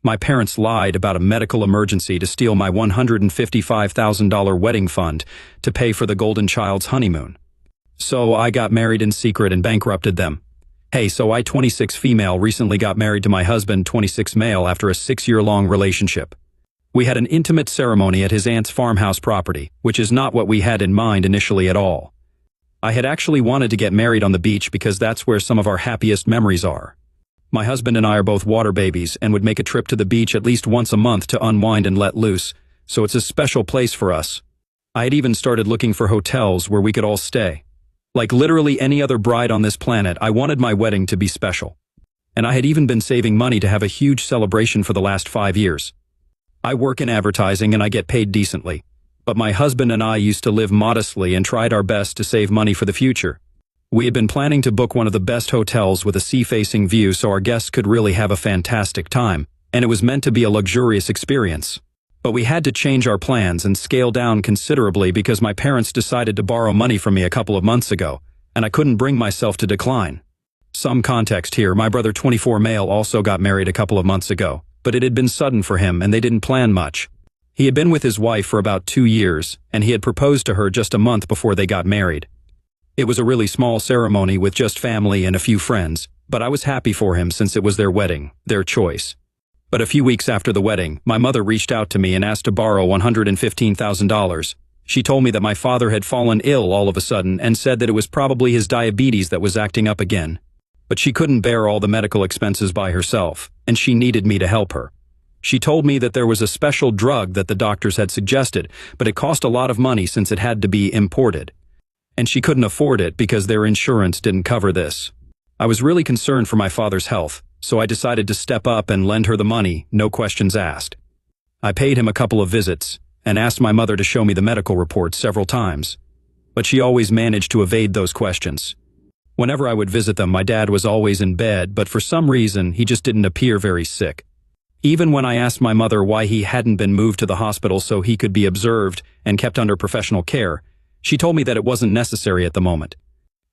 My parents lied about a medical emergency to steal my $155,000 wedding fund to pay for the golden child's honeymoon. So I got married in secret and bankrupted them. Hey, so I, 26 female, recently got married to my husband, 26 male, after a 6-year-long relationship. We had an intimate ceremony at his aunt's farmhouse property, which is not what we had in mind initially at all. I had actually wanted to get married on the beach because that's where some of our happiest memories are. My husband and I are both water babies and would make a trip to the beach at least once a month to unwind and let loose, so it's a special place for us. I had even started looking for hotels where we could all stay. Like literally any other bride on this planet, I wanted my wedding to be special. And I had even been saving money to have a huge celebration for the last 5 years. I work in advertising and I get paid decently, but my husband and I used to live modestly and tried our best to save money for the future. We had been planning to book one of the best hotels with a sea-facing view so our guests could really have a fantastic time, and it was meant to be a luxurious experience. But we had to change our plans and scale down considerably because my parents decided to borrow money from me a couple of months ago, and I couldn't bring myself to decline. Some context here, my brother 24 male also got married a couple of months ago, but it had been sudden for him and they didn't plan much. He had been with his wife for about 2 years, and he had proposed to her just a month before they got married. It was a really small ceremony with just family and a few friends, but I was happy for him since it was their wedding, their choice. But a few weeks after the wedding, my mother reached out to me and asked to borrow $115,000. She told me that my father had fallen ill all of a sudden and said that it was probably his diabetes that was acting up again. But she couldn't bear all the medical expenses by herself, and she needed me to help her. She told me that there was a special drug that the doctors had suggested, but it cost a lot of money since it had to be imported. And she couldn't afford it because their insurance didn't cover this. I was really concerned for my father's health, so I decided to step up and lend her the money, no questions asked. I paid him a couple of visits, and asked my mother to show me the medical reports several times. But she always managed to evade those questions. Whenever I would visit them, my dad was always in bed, but for some reason, he just didn't appear very sick. Even when I asked my mother why he hadn't been moved to the hospital so he could be observed and kept under professional care, she told me that it wasn't necessary at the moment.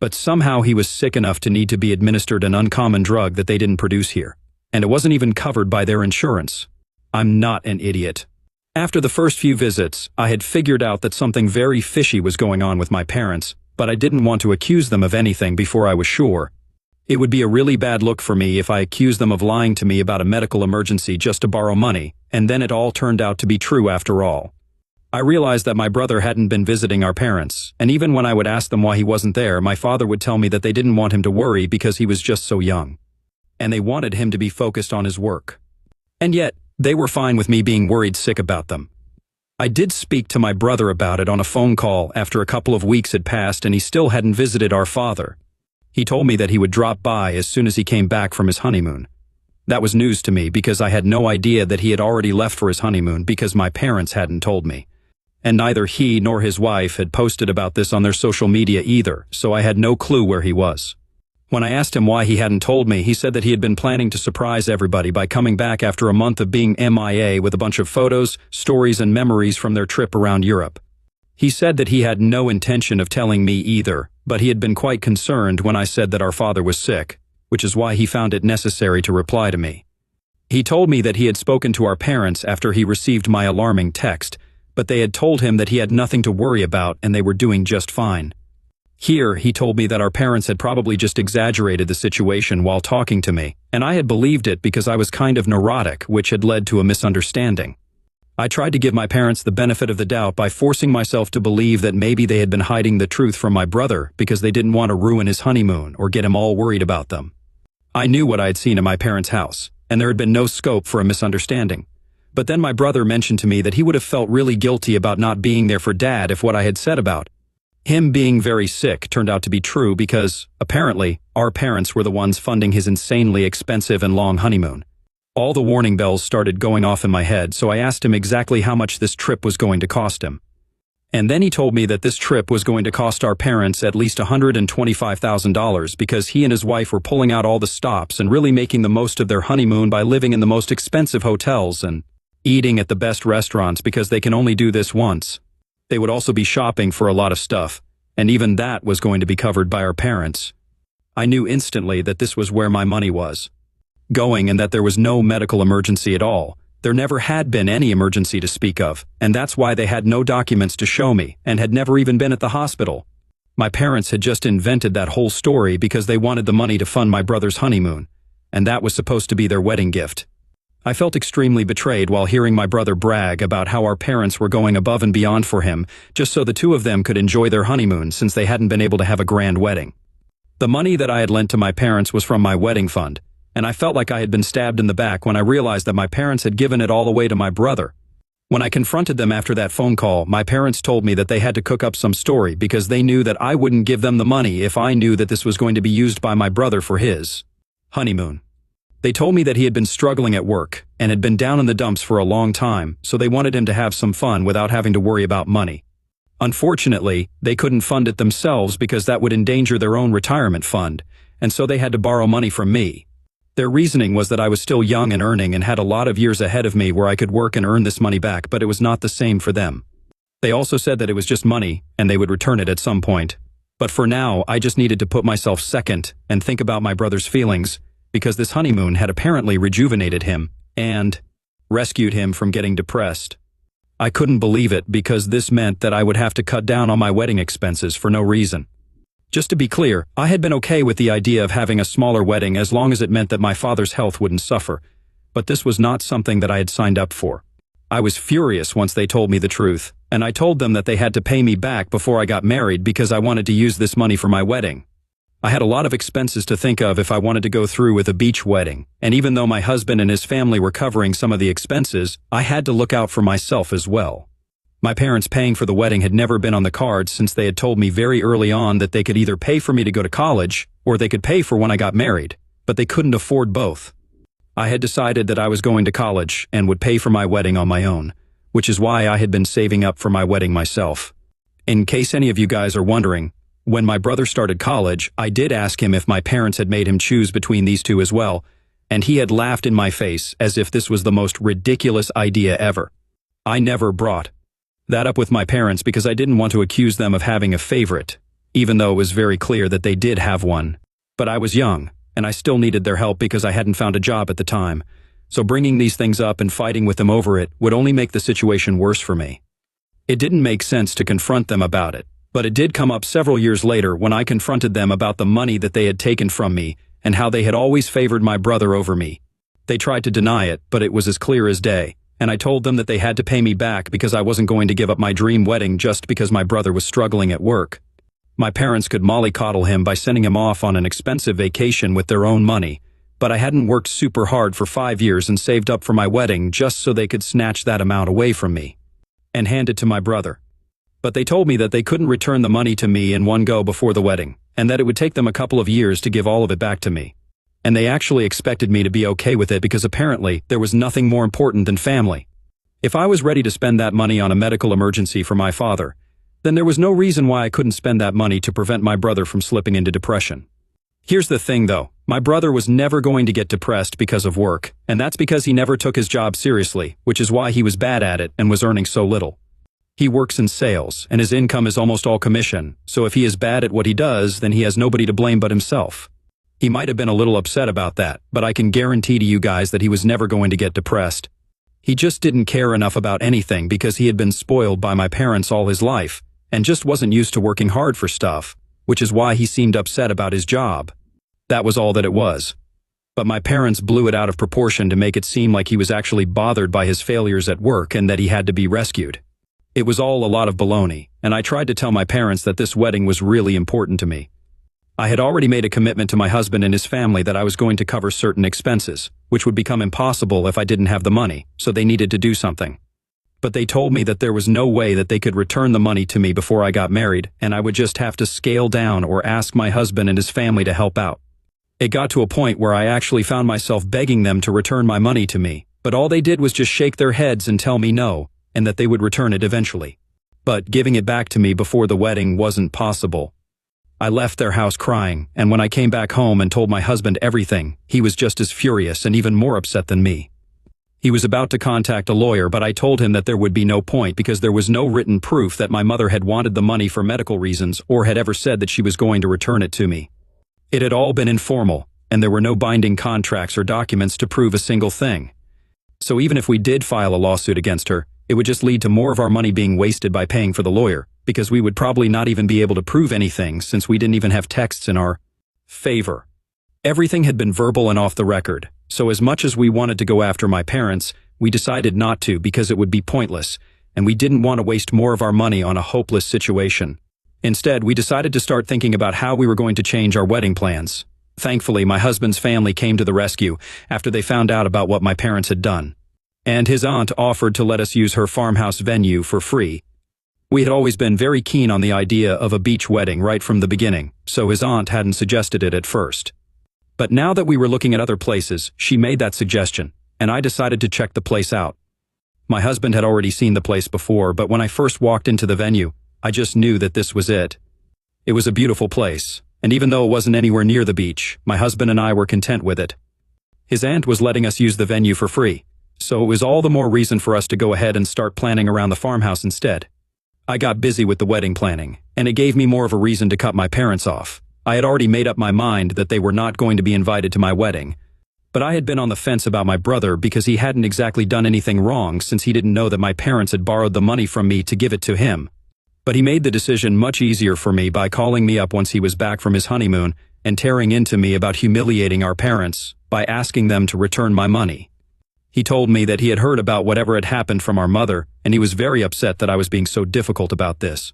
But somehow he was sick enough to need to be administered an uncommon drug that they didn't produce here, and it wasn't even covered by their insurance. I'm not an idiot. After the first few visits, I had figured out that something very fishy was going on with my parents, but I didn't want to accuse them of anything before I was sure. It would be a really bad look for me if I accused them of lying to me about a medical emergency just to borrow money, and then it all turned out to be true after all. I realized that my brother hadn't been visiting our parents, and even when I would ask them why he wasn't there, my father would tell me that they didn't want him to worry because he was just so young. And they wanted him to be focused on his work. And yet, they were fine with me being worried sick about them. I did speak to my brother about it on a phone call after a couple of weeks had passed and he still hadn't visited our father. He told me that he would drop by as soon as he came back from his honeymoon. That was news to me because I had no idea that he had already left for his honeymoon because my parents hadn't told me. And neither he nor his wife had posted about this on their social media either, so I had no clue where he was. When I asked him why he hadn't told me, he said that he had been planning to surprise everybody by coming back after a month of being MIA with a bunch of photos, stories, and memories from their trip around Europe. He said that he had no intention of telling me either, but he had been quite concerned when I said that our father was sick, which is why he found it necessary to reply to me. He told me that he had spoken to our parents after he received my alarming text, but they had told him that he had nothing to worry about and they were doing just fine. Here, he told me that our parents had probably just exaggerated the situation while talking to me, and I had believed it because I was kind of neurotic, which had led to a misunderstanding. I tried to give my parents the benefit of the doubt by forcing myself to believe that maybe they had been hiding the truth from my brother because they didn't want to ruin his honeymoon or get him all worried about them. I knew what I had seen in my parents' house, and there had been no scope for a misunderstanding. But then my brother mentioned to me that he would have felt really guilty about not being there for Dad if what I had said about him being very sick turned out to be true because, apparently, our parents were the ones funding his insanely expensive and long honeymoon. All the warning bells started going off in my head, so I asked him exactly how much this trip was going to cost him. And then he told me that this trip was going to cost our parents at least $125,000 because he and his wife were pulling out all the stops and really making the most of their honeymoon by living in the most expensive hotels and eating at the best restaurants because they can only do this once. They would also be shopping for a lot of stuff, and even that was going to be covered by our parents. I knew instantly that this was where my money was. going and that there was no medical emergency at all. There never had been any emergency to speak of, and that's why they had no documents to show me and had never even been at the hospital. My parents had just invented that whole story because they wanted the money to fund my brother's honeymoon, and that was supposed to be their wedding gift. I felt extremely betrayed while hearing my brother brag about how our parents were going above and beyond for him just so the two of them could enjoy their honeymoon since they hadn't been able to have a grand wedding. The money that I had lent to my parents was from my wedding fund, and I felt like I had been stabbed in the back when I realized that my parents had given it all away to my brother. When I confronted them after that phone call, my parents told me that they had to cook up some story because they knew that I wouldn't give them the money if I knew that this was going to be used by my brother for his honeymoon. They told me that he had been struggling at work and had been down in the dumps for a long time, so they wanted him to have some fun without having to worry about money. Unfortunately, they couldn't fund it themselves because that would endanger their own retirement fund, and so they had to borrow money from me. Their reasoning was that I was still young and earning and had a lot of years ahead of me where I could work and earn this money back, but it was not the same for them. They also said that it was just money and they would return it at some point. But for now, I just needed to put myself second and think about my brother's feelings, because this honeymoon had apparently rejuvenated him and rescued him from getting depressed. I couldn't believe it because this meant that I would have to cut down on my wedding expenses for no reason. Just to be clear, I had been okay with the idea of having a smaller wedding as long as it meant that my father's health wouldn't suffer, but this was not something that I had signed up for. I was furious once they told me the truth, and I told them that they had to pay me back before I got married because I wanted to use this money for my wedding. I had a lot of expenses to think of if I wanted to go through with a beach wedding, and even though my husband and his family were covering some of the expenses, I had to look out for myself as well. My parents paying for the wedding had never been on the cards since they had told me very early on that they could either pay for me to go to college or they could pay for when I got married, but they couldn't afford both. I had decided that I was going to college and would pay for my wedding on my own, which is why I had been saving up for my wedding myself. In case any of you guys are wondering, when my brother started college, I did ask him if my parents had made him choose between these two as well, and he had laughed in my face as if this was the most ridiculous idea ever. I never brought that up with my parents because I didn't want to accuse them of having a favorite, even though it was very clear that they did have one. But I was young, and I still needed their help because I hadn't found a job at the time, so bringing these things up and fighting with them over it would only make the situation worse for me. It didn't make sense to confront them about it, but it did come up several years later when I confronted them about the money that they had taken from me and how they had always favored my brother over me. They tried to deny it, but it was as clear as day, and I told them that they had to pay me back because I wasn't going to give up my dream wedding just because my brother was struggling at work. My parents could mollycoddle him by sending him off on an expensive vacation with their own money, but I hadn't worked super hard for 5 years and saved up for my wedding just so they could snatch that amount away from me and hand it to my brother. But they told me that they couldn't return the money to me in one go before the wedding, and that it would take them a couple of years to give all of it back to me. And they actually expected me to be okay with it because apparently there was nothing more important than family. If I was ready to spend that money on a medical emergency for my father, then there was no reason why I couldn't spend that money to prevent my brother from slipping into depression. Here's the thing though, my brother was never going to get depressed because of work, and that's because he never took his job seriously, which is why he was bad at it and was earning so little. He works in sales, and his income is almost all commission, so if he is bad at what he does, then he has nobody to blame but himself. He might have been a little upset about that, but I can guarantee to you guys that he was never going to get depressed. He just didn't care enough about anything because he had been spoiled by my parents all his life, and just wasn't used to working hard for stuff, which is why he seemed upset about his job. That was all that it was. But my parents blew it out of proportion to make it seem like he was actually bothered by his failures at work and that he had to be rescued. It was all a lot of baloney, and I tried to tell my parents that this wedding was really important to me. I had already made a commitment to my husband and his family that I was going to cover certain expenses, which would become impossible if I didn't have the money, so they needed to do something. But they told me that there was no way that they could return the money to me before I got married, and I would just have to scale down or ask my husband and his family to help out. It got to a point where I actually found myself begging them to return my money to me, but all they did was just shake their heads and tell me no, and that they would return it eventually. But giving it back to me before the wedding wasn't possible. I left their house crying, and when I came back home and told my husband everything, he was just as furious and even more upset than me. He was about to contact a lawyer, but I told him that there would be no point because there was no written proof that my mother had wanted the money for medical reasons or had ever said that she was going to return it to me. It had all been informal, and there were no binding contracts or documents to prove a single thing. So even if we did file a lawsuit against her, it would just lead to more of our money being wasted by paying for the lawyer, because we would probably not even be able to prove anything since we didn't even have texts in our favor. Everything had been verbal and off the record, so as much as we wanted to go after my parents, we decided not to because it would be pointless, and we didn't want to waste more of our money on a hopeless situation. Instead, we decided to start thinking about how we were going to change our wedding plans. Thankfully, my husband's family came to the rescue after they found out about what my parents had done. And his aunt offered to let us use her farmhouse venue for free. We had always been very keen on the idea of a beach wedding right from the beginning, so his aunt hadn't suggested it at first. But now that we were looking at other places, she made that suggestion, and I decided to check the place out. My husband had already seen the place before, but when I first walked into the venue, I just knew that this was it. It was a beautiful place, and even though it wasn't anywhere near the beach, my husband and I were content with it. His aunt was letting us use the venue for free, so it was all the more reason for us to go ahead and start planning around the farmhouse instead. I got busy with the wedding planning, and it gave me more of a reason to cut my parents off. I had already made up my mind that they were not going to be invited to my wedding. But I had been on the fence about my brother because he hadn't exactly done anything wrong since he didn't know that my parents had borrowed the money from me to give it to him. But he made the decision much easier for me by calling me up once he was back from his honeymoon and tearing into me about humiliating our parents by asking them to return my money. He told me that he had heard about whatever had happened from our mother, and he was very upset that I was being so difficult about this.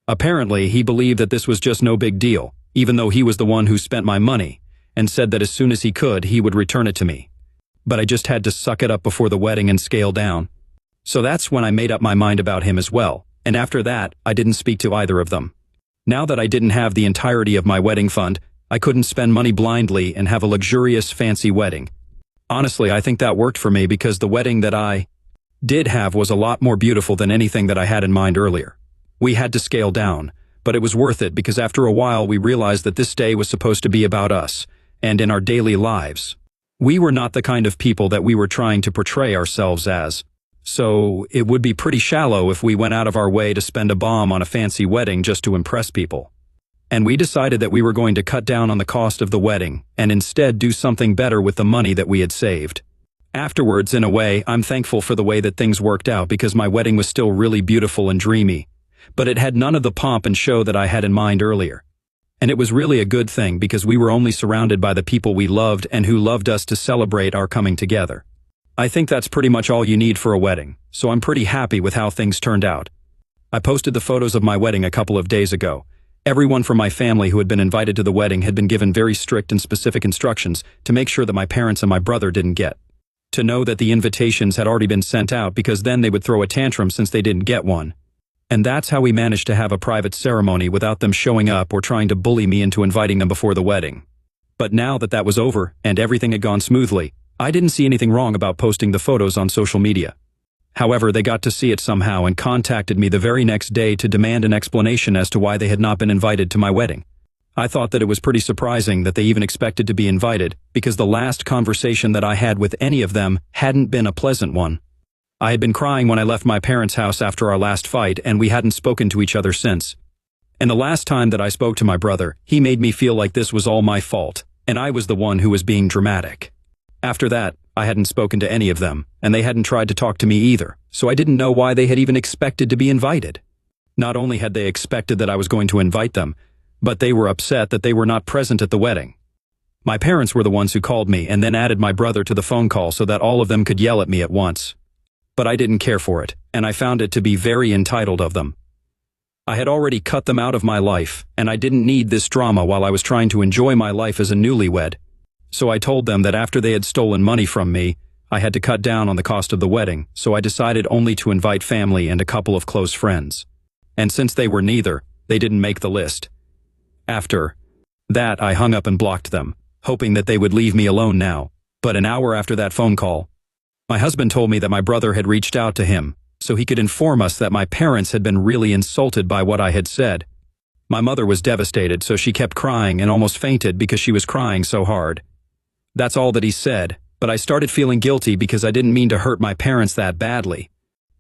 Apparently, he believed that this was just no big deal, even though he was the one who spent my money, and said that as soon as he could, he would return it to me. But I just had to suck it up before the wedding and scale down. So that's when I made up my mind about him as well, and after that, I didn't speak to either of them. Now that I didn't have the entirety of my wedding fund, I couldn't spend money blindly and have a luxurious, fancy wedding. Honestly, I think that worked for me because the wedding that I did have was a lot more beautiful than anything that I had in mind earlier. We had to scale down, but it was worth it because after a while we realized that this day was supposed to be about us, and in our daily lives. We were not the kind of people that we were trying to portray ourselves as, so it would be pretty shallow if we went out of our way to spend a bomb on a fancy wedding just to impress people. And we decided that we were going to cut down on the cost of the wedding and instead do something better with the money that we had saved. Afterwards, in a way, I'm thankful for the way that things worked out because my wedding was still really beautiful and dreamy, but it had none of the pomp and show that I had in mind earlier. And it was really a good thing because we were only surrounded by the people we loved and who loved us to celebrate our coming together. I think that's pretty much all you need for a wedding, so I'm pretty happy with how things turned out. I posted the photos of my wedding a couple of days ago. Everyone from my family who had been invited to the wedding had been given very strict and specific instructions to make sure that my parents and my brother didn't get to know that the invitations had already been sent out because then they would throw a tantrum since they didn't get one. And that's how we managed to have a private ceremony without them showing up or trying to bully me into inviting them before the wedding. But now that that was over and everything had gone smoothly, I didn't see anything wrong about posting the photos on social media. However, they got to see it somehow and contacted me the very next day to demand an explanation as to why they had not been invited to my wedding. I thought that it was pretty surprising that they even expected to be invited because the last conversation that I had with any of them hadn't been a pleasant one. I had been crying when I left my parents' house after our last fight and we hadn't spoken to each other since. And the last time that I spoke to my brother, he made me feel like this was all my fault, and I was the one who was being dramatic. After that, I hadn't spoken to any of them, and they hadn't tried to talk to me either, so I didn't know why they had even expected to be invited. Not only had they expected that I was going to invite them, but they were upset that they were not present at the wedding. My parents were the ones who called me and then added my brother to the phone call so that all of them could yell at me at once. But I didn't care for it, and I found it to be very entitled of them. I had already cut them out of my life, and I didn't need this drama while I was trying to enjoy my life as a newlywed. So I told them that after they had stolen money from me, I had to cut down on the cost of the wedding, so I decided only to invite family and a couple of close friends. And since they were neither, they didn't make the list. After that, I hung up and blocked them, hoping that they would leave me alone now. But an hour after that phone call, my husband told me that my brother had reached out to him, so he could inform us that my parents had been really insulted by what I had said. My mother was devastated, so she kept crying and almost fainted because she was crying so hard. That's all that he said, but I started feeling guilty because I didn't mean to hurt my parents that badly.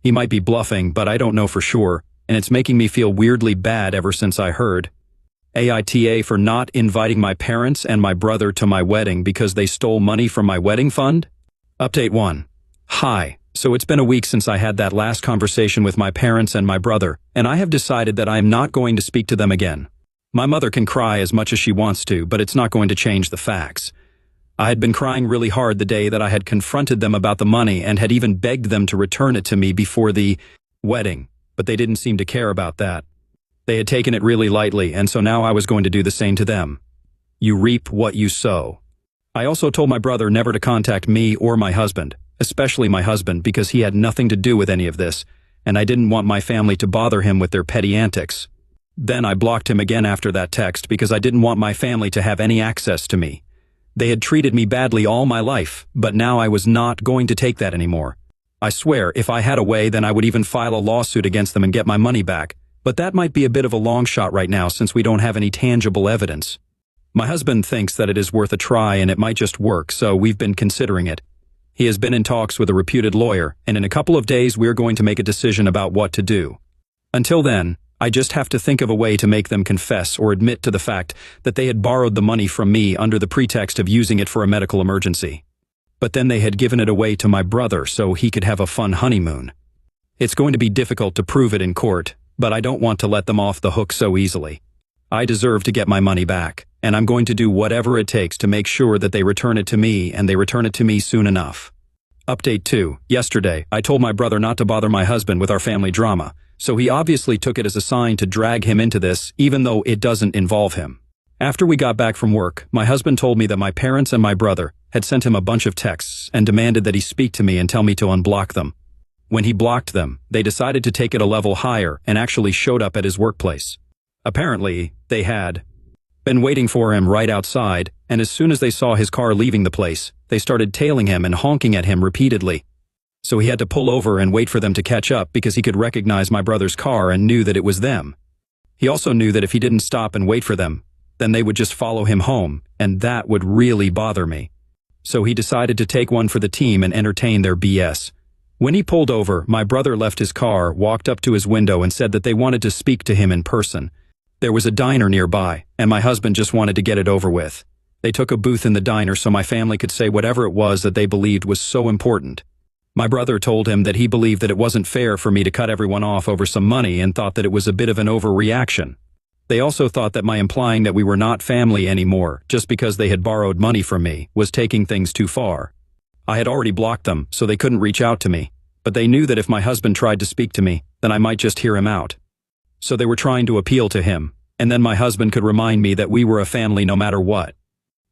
He might be bluffing, but I don't know for sure, and it's making me feel weirdly bad ever since I heard. AITA for not inviting my parents and my brother to my wedding because they stole money from my wedding fund? Update 1. Hi. So it's been a week since I had that last conversation with my parents and my brother, and I have decided that I am not going to speak to them again. My mother can cry as much as she wants to, but it's not going to change the facts. I had been crying really hard the day that I had confronted them about the money and had even begged them to return it to me before the wedding, but they didn't seem to care about that. They had taken it really lightly, and so now I was going to do the same to them. You reap what you sow. I also told my brother never to contact me or my husband, especially my husband, because he had nothing to do with any of this, and I didn't want my family to bother him with their petty antics. Then I blocked him again after that text because I didn't want my family to have any access to me. They had treated me badly all my life, but now I was not going to take that anymore. I swear, if I had a way, then I would even file a lawsuit against them and get my money back. But that might be a bit of a long shot right now since we don't have any tangible evidence. My husband thinks that it is worth a try and it might just work, so we've been considering it. He has been in talks with a reputed lawyer, and in a couple of days we're going to make a decision about what to do. Until then, I just have to think of a way to make them confess or admit to the fact that they had borrowed the money from me under the pretext of using it for a medical emergency. But then they had given it away to my brother so he could have a fun honeymoon. It's going to be difficult to prove it in court, but I don't want to let them off the hook so easily. I deserve to get my money back, and I'm going to do whatever it takes to make sure that they return it to me and they return it to me soon enough. Update 2. Yesterday, I told my brother not to bother my husband with our family drama, so he obviously took it as a sign to drag him into this, even though it doesn't involve him. After we got back from work, my husband told me that my parents and my brother had sent him a bunch of texts and demanded that he speak to me and tell me to unblock them. When he blocked them, they decided to take it a level higher and actually showed up at his workplace. Apparently, they had been waiting for him right outside, and as soon as they saw his car leaving the place, they started tailing him and honking at him repeatedly. So he had to pull over and wait for them to catch up because he could recognize my brother's car and knew that it was them. He also knew that if he didn't stop and wait for them, then they would just follow him home, and that would really bother me. So he decided to take one for the team and entertain their BS. When he pulled over, my brother left his car, walked up to his window and said that they wanted to speak to him in person. There was a diner nearby, and my husband just wanted to get it over with. They took a booth in the diner so my family could say whatever it was that they believed was so important. My brother told him that he believed that it wasn't fair for me to cut everyone off over some money and thought that it was a bit of an overreaction. They also thought that my implying that we were not family anymore, just because they had borrowed money from me, was taking things too far. I had already blocked them, so they couldn't reach out to me, but they knew that if my husband tried to speak to me, then I might just hear him out. So they were trying to appeal to him, and then my husband could remind me that we were a family no matter what.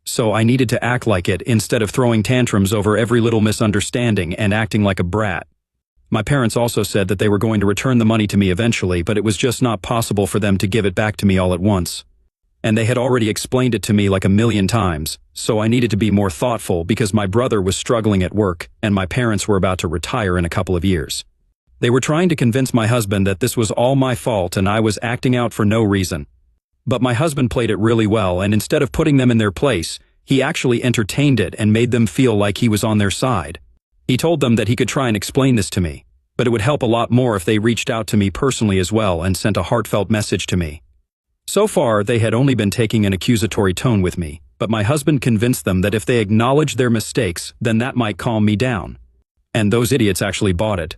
So I needed to act like it instead of throwing tantrums over every little misunderstanding and acting like a brat. My parents also said that they were going to return the money to me eventually, but it was just not possible for them to give it back to me all at once. And they had already explained it to me like a million times, so I needed to be more thoughtful because my brother was struggling at work and my parents were about to retire in a couple of years. They were trying to convince my husband that this was all my fault and I was acting out for no reason. But my husband played it really well, and instead of putting them in their place, he actually entertained it and made them feel like he was on their side. He told them that he could try and explain this to me, but it would help a lot more if they reached out to me personally as well and sent a heartfelt message to me. So far, they had only been taking an accusatory tone with me, but my husband convinced them that if they acknowledged their mistakes, then that might calm me down. And those idiots actually bought it.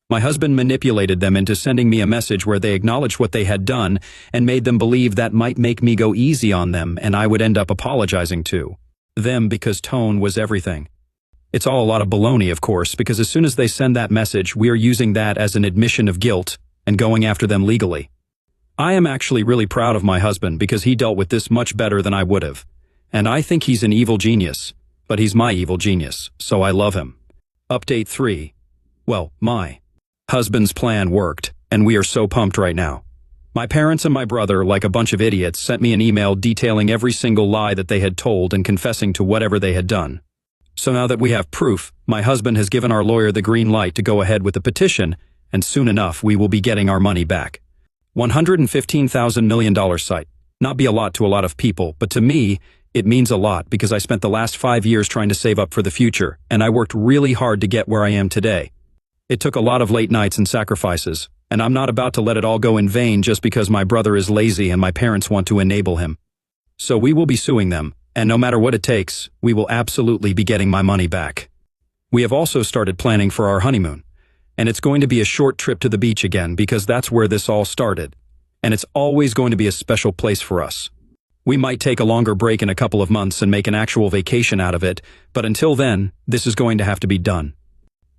My husband manipulated them into sending me a message where they acknowledged what they had done and made them believe that might make me go easy on them and I would end up apologizing to them because tone was everything. It's all a lot of baloney, of course, because as soon as they send that message, we are using that as an admission of guilt and going after them legally. I am actually really proud of my husband because he dealt with this much better than I would have. And I think he's an evil genius, but he's my evil genius, so I love him. Update 3. Well, my husband's plan worked, and we are so pumped right now. My parents and my brother, like a bunch of idiots, sent me an email detailing every single lie that they had told and confessing to whatever they had done. So now that we have proof, my husband has given our lawyer the green light to go ahead with the petition, and soon enough we will be getting our money back. $115,000 million site. Not be a lot to a lot of people, but to me, it means a lot because I spent the last 5 years trying to save up for the future, and I worked really hard to get where I am today. It took a lot of late nights and sacrifices, And I'm not about to let it all go in vain just because my brother is lazy and my parents want to enable him. So we will be suing them, and no matter what it takes, we will absolutely be getting my money back. We have also started planning for our honeymoon. And it's going to be a short trip to the beach again because that's where this all started. And it's always going to be a special place for us. We might take a longer break in a couple of months and make an actual vacation out of it, but until then, this is going to have to be done.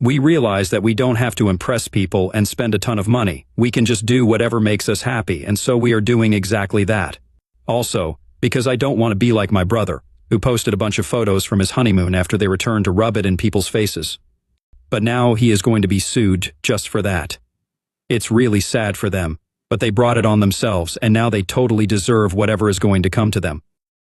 We realize that we don't have to impress people and spend a ton of money. We can just do whatever makes us happy, and so we are doing exactly that. Also, because I don't want to be like my brother, who posted a bunch of photos from his honeymoon after they returned to rub it in people's faces. But now he is going to be sued just for that. It's really sad for them, but they brought it on themselves and now they totally deserve whatever is going to come to them.